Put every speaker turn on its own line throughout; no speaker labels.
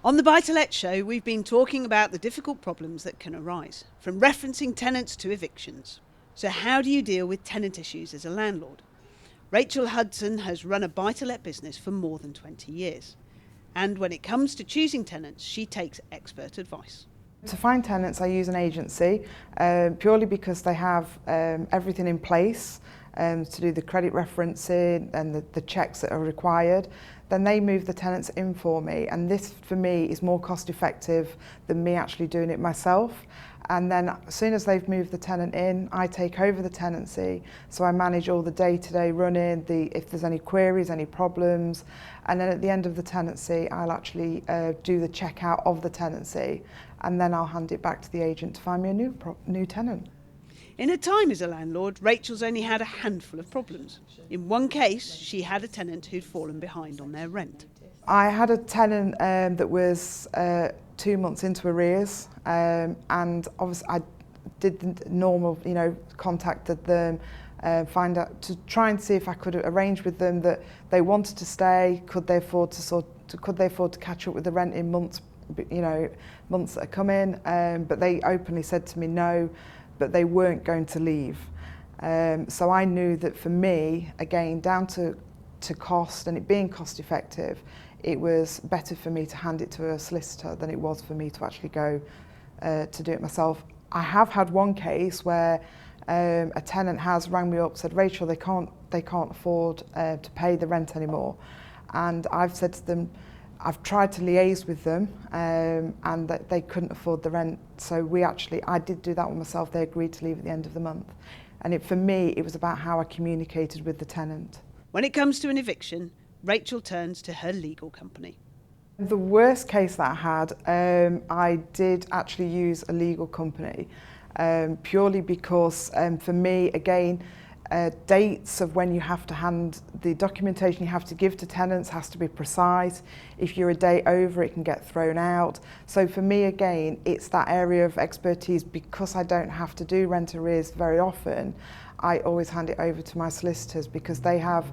On the Buy-to-Let show, we've been talking about the difficult problems that can arise, from referencing tenants to evictions. So how do you deal with tenant issues as a landlord? Rachel Hudson has run a buy-to-let business for more than 20 years. And when it comes to choosing tenants, she takes expert advice.
To find tenants, I use an agency purely because they have everything in place to do the credit referencing and the checks that are required. Then they move the tenants in for me, and this for me is more cost effective than me actually doing it myself. And then as soon as they've moved the tenant in, I take over the tenancy, so I manage all the day-to-day running, if there's any queries, any problems, and then at the end of the tenancy I'll actually do the checkout of the tenancy, and then I'll hand it back to the agent to find me a new tenant.
In her time as a landlord, Rachel's only had a handful of problems. In one case, she had a tenant who'd fallen behind on their rent.
I had a tenant that was 2 months into arrears, and obviously I did the normal, contacted them, find out to try and see if I could arrange with them that they wanted to stay. Could they afford to catch up with the rent in months that are coming? But they openly said to me no, but they weren't going to leave. So I knew that for me, again, down to cost and it being cost effective, it was better for me to hand it to a solicitor than it was for me to actually go to do it myself. I have had one case where a tenant has rang me up, said, Rachel, they can't afford to pay the rent anymore. And I've said to them, I've tried to liaise with them and that they couldn't afford the rent. So I did do that one myself. They agreed to leave at the end of the month. And for me, it was about how I communicated with the tenant.
When it comes to an eviction, Rachel turns to her legal company.
The worst case that I had, I did actually use a legal company purely because for me, again, dates of when you have to hand the documentation you have to give to tenants has to be precise. If you're a day over, it can get thrown out. So for me, again, it's that area of expertise. Because I don't have to do rent arrears very often, I always hand it over to my solicitors because they have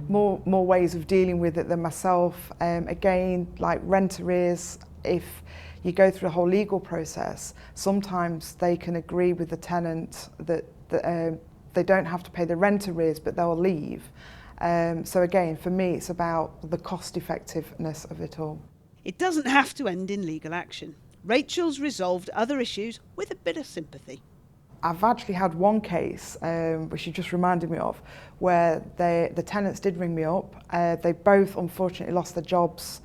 more ways of dealing with it than myself. Again, like rent arrears, if you go through the whole legal process, sometimes they can agree with the tenant that they don't have to pay the rent arrears, but they'll leave. So again, for me, it's about the cost effectiveness of it all.
It doesn't have to end in legal action. Rachel's resolved other issues with a bit of sympathy.
I've actually had one case, which you just reminded me of, where the tenants did ring me up. They both unfortunately lost their jobs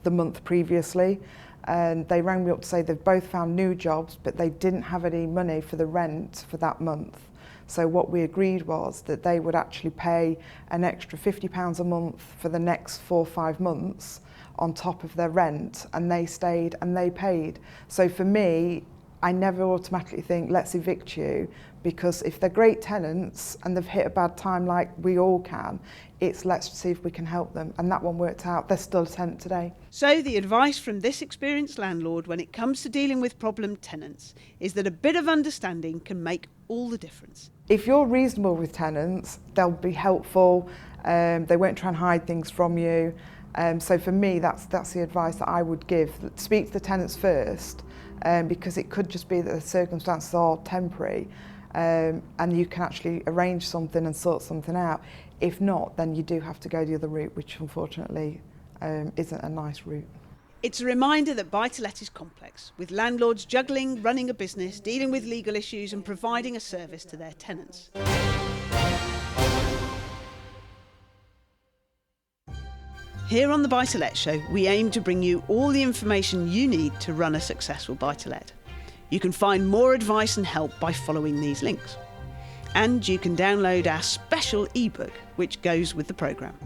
the month previously. And they rang me up to say they've both found new jobs, but they didn't have any money for the rent for that month. So what we agreed was that they would actually pay an extra £50 a month for the next 4 or 5 months on top of their rent, and they stayed and they paid. So for me, I never automatically think, let's evict you, because if they're great tenants and they've hit a bad time like we all can, it's let's see if we can help them. And that one worked out. They're still a tenant today.
So the advice from this experienced landlord when it comes to dealing with problem tenants is that a bit of understanding can make all the difference.
If you're reasonable with tenants, they'll be helpful. They won't try and hide things from you. So for me, that's the advice that I would give. Speak to the tenants first, because it could just be that the circumstances are temporary, and you can actually arrange something and sort something out. If not, then you do have to go the other route, which unfortunately isn't a nice route.
It's a reminder that buy-to-let is complex, with landlords juggling running a business, dealing with legal issues and providing a service to their tenants. Here on the Buy-to-Let Show, we aim to bring you all the information you need to run a successful buy-to-let. You can find more advice and help by following these links. And you can download our special ebook, which goes with the programme.